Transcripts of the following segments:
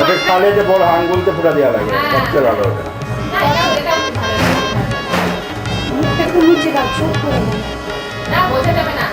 ওকে খালে যে বড় আঙ্গুলতে পুরা দেওয়া লাগে সবচেয়ে ভালো ওটা। একটু নিচে দাও, ছোট করে দাও। না বোঝা যাবে না।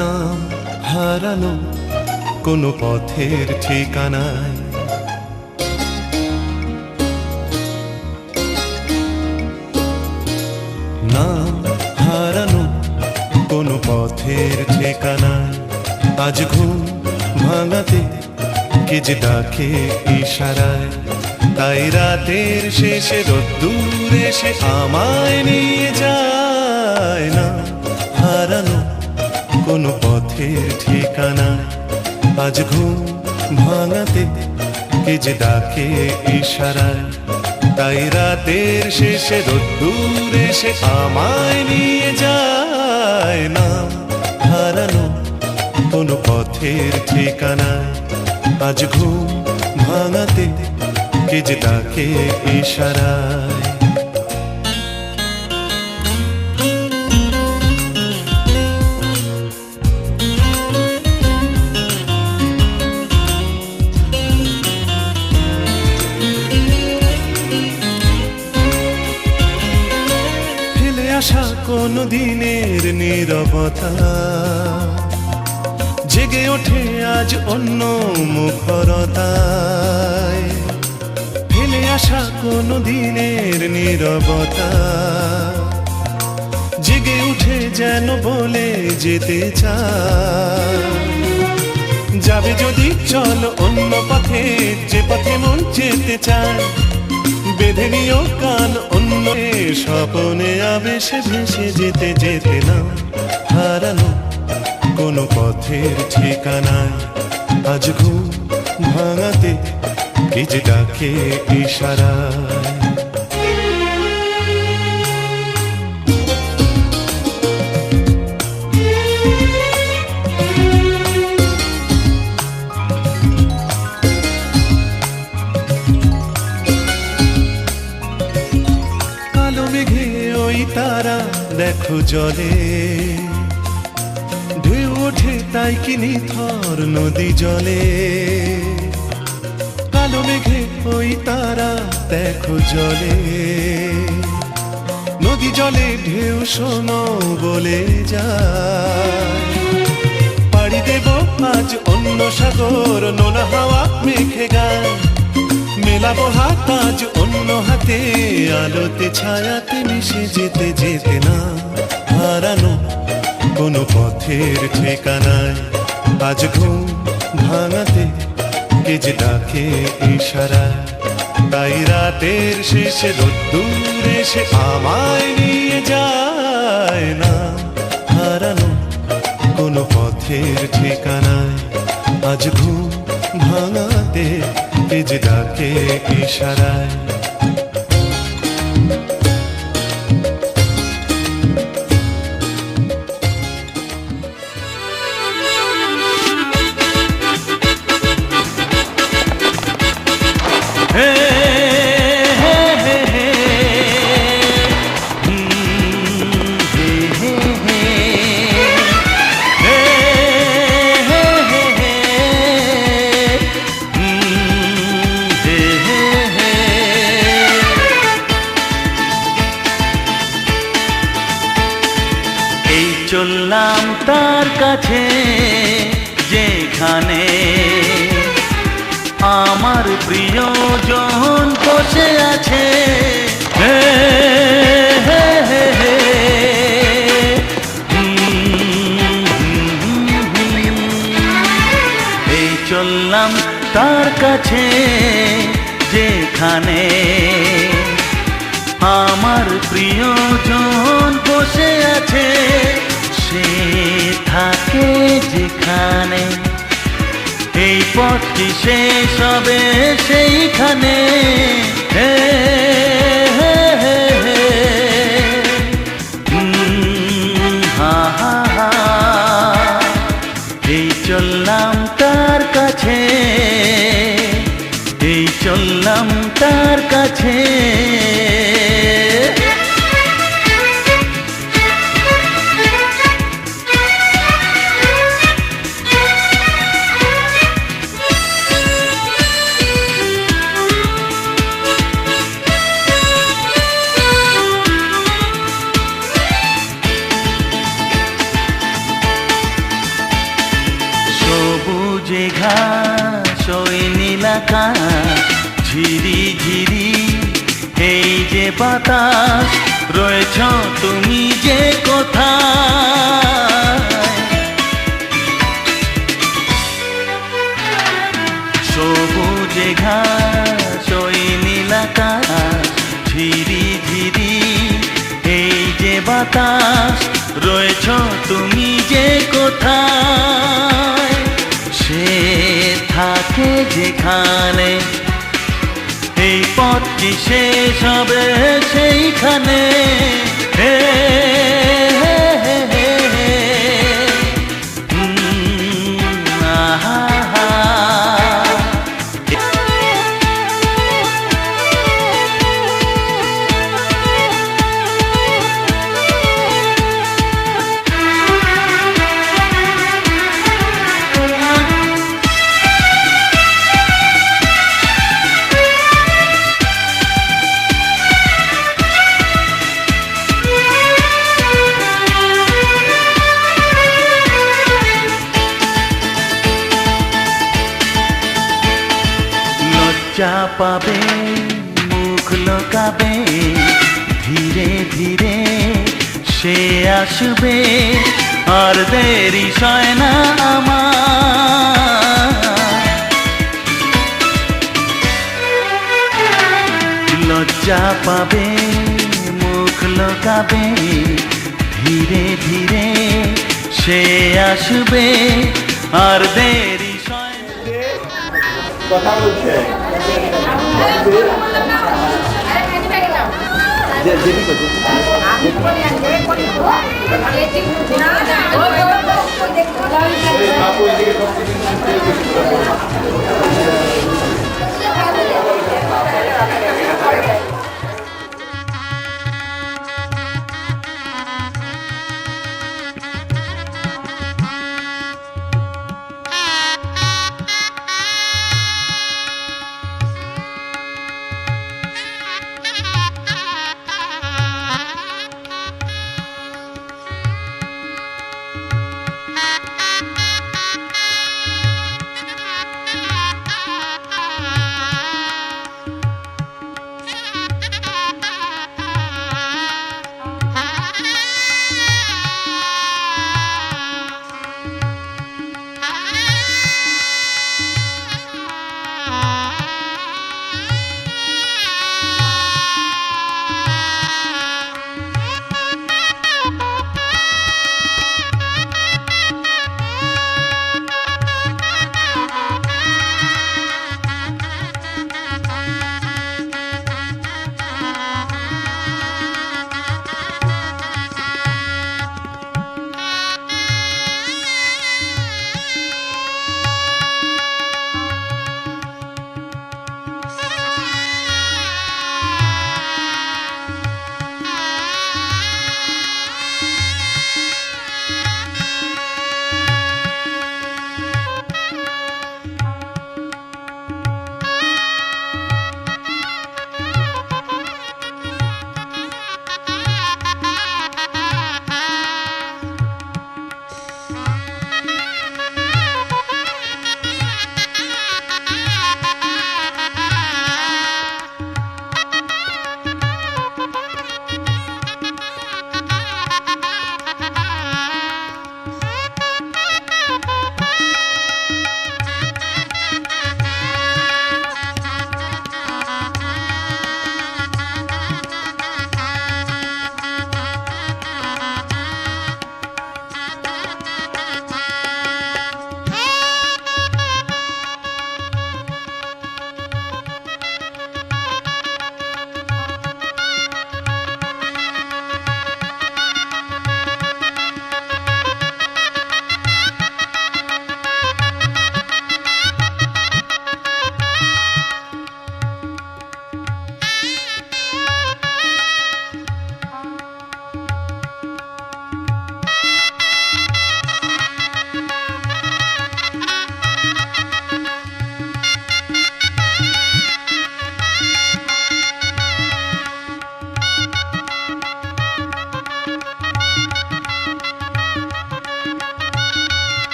নাম হারানো কোনো পথের ঠিকানায়, নাম হারানো কোনো পথের ঠিকানায়, আজ ঘুম ভাঙাতে কে যে ডাকে ইশারায়, তাই রাতের শেষে রোদ্দুর এসে আমায় নিয়ে যায়। না হারানো কোনো পথের ঠিকানায়, আজ ঘুম ভাঙাতে কে যে ডাকে ইশারায়, তাই রাতের শেষে রোদ্দুর এসে আমায় নিয়ে যায়। না হারানো কোনো পথের ঠিকানায়, আজ ঘুম ভাঙাতে কে যে ডাকে ইশারায়। আশা কোনো দিনের নীরবতা জেগে ওঠে আজ অন্য মুখরতায়, ফেলে আসা কোনো দিনের নীরবতা জেগে উঠে যেন বলে যেতে চায়। যাবে যদি চলো অন্য পথে, যে পথে মন যেতে চায়, বেঁধে নিও কান অন্য স্বপনে আবেশে ভেসে যেতে যেতে। না হারানো কোনো পথের ঠিকানায়, আজ ঘুম ভাঙাতে কে যে ডাকে ইশারায়। তারা দেখো জলে ঢেউ ওঠে, তাই কি নিথর নদী জলে। কালো মেঘে ওই তারা দেখো জলে, নদী জলে ঢেউ শোনো বলে যায়। পাড়ি দেব আজ অন্য সাগর, নোনা হাওয়া মেঘে গায়, মেলাবো হাত আজ অন্য হাতে, আলোতে ছায়াতে মিশে যেতে যেতে। না হারানো কোনো পথের ঠিকানায়, আজ ঘুম ভাঙাতে কে যে ডাকে ইশারায়, তাই রাতের শেষে রোদ্দুর এসে আমায় নিয়ে যায়। না হারানো কোনো পথের ঠিকানায়, আজ ঘুম ভাঙাতে কে যে ডাকে ইশারায়। চললাম তার কাছে যেখানে আমার প্রিয়জন বসে আছে। হে হে হে হে এই চললাম তার কাছে যেখানে আমার প্রিয়জন বসে আছে। সে থাকে যেখানে, এই পথটি শেষ হবে সেইখানে। হে হে হে হে তার কাছে। সবুজে ঘাস ওই নীলাকাশ, ঝিরি ঝিরি এই যে বাতাস, রয়েছ তুমি যে কোথায়। সবুজে ঘাস ওই নীলাকাশ, ঝিরি ঝিরি এই যে বাতাস, রয়েছ তুমি যে কোথায়। সে থাকে যেখানে, এই পথটি শেষ হবে সেইখানে। হে হে হে হে হে। আহা হা। লজ্জা পাবে, মুখ লোকাবে, ধীরে ধীরে সে আসবে, আর দেরি সয় না আমার। লজ্জা পাবে, মুখ লোকাবে, ধীরে ধীরে সে আসবে, আর দেরি সয় না। কথা বলছে বাপু এদিকে সব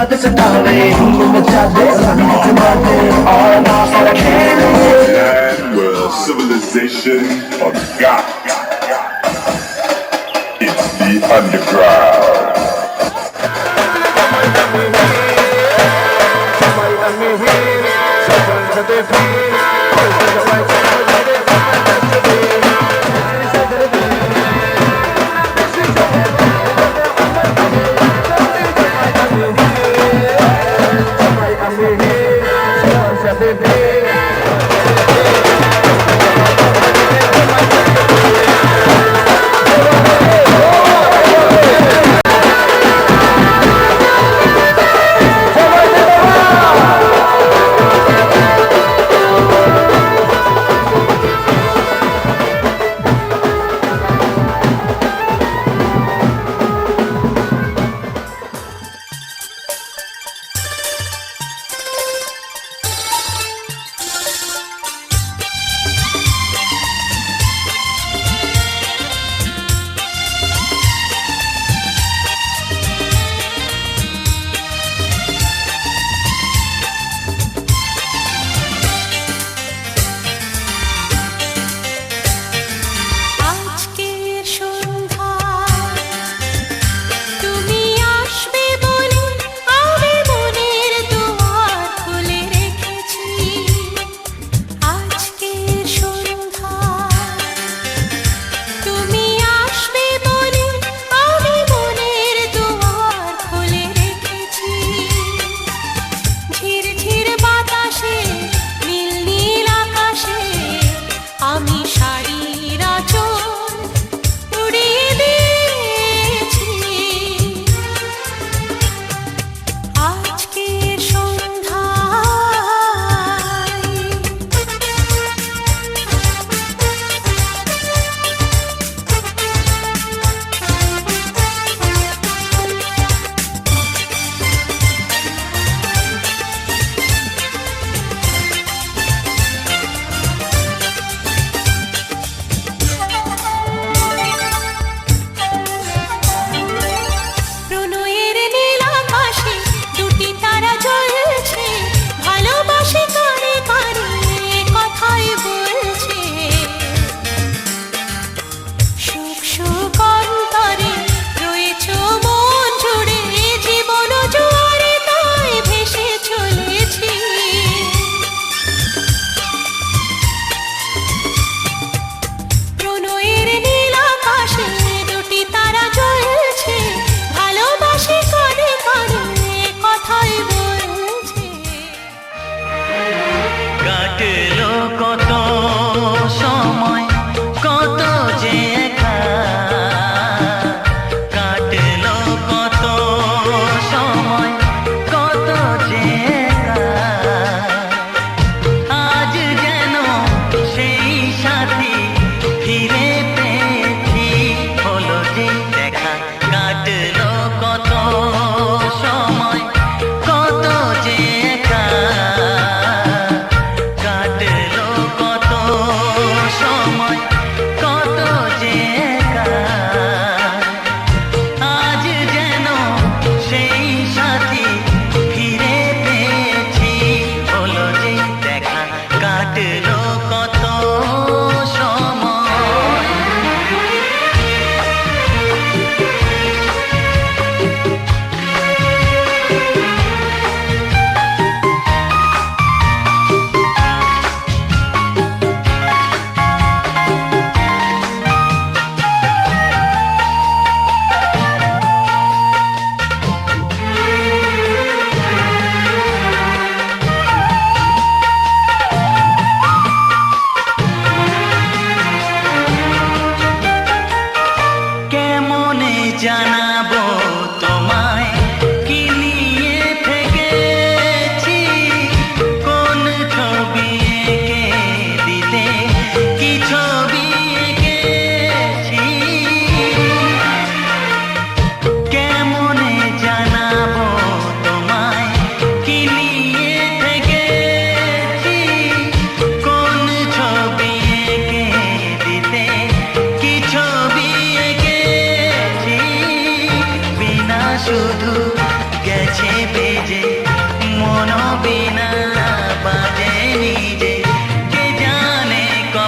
धमाके से डाले धूम मचा दे जमा दे और ना सारा खेल Land where civilization forgot. It's the underground.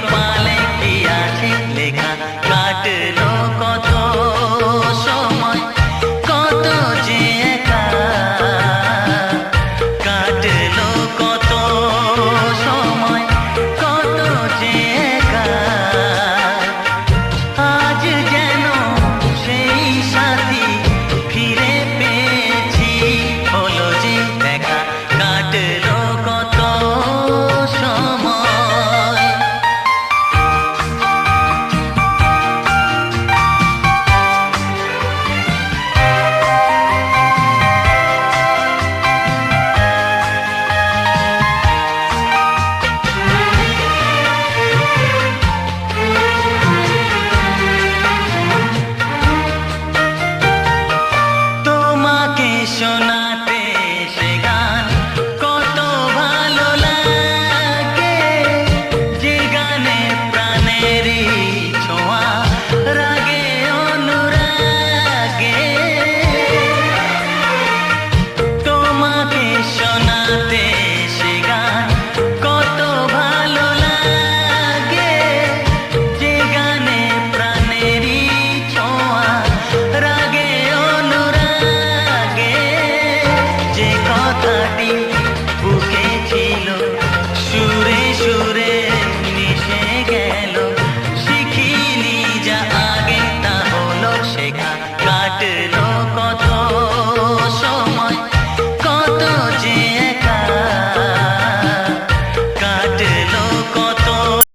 কপাল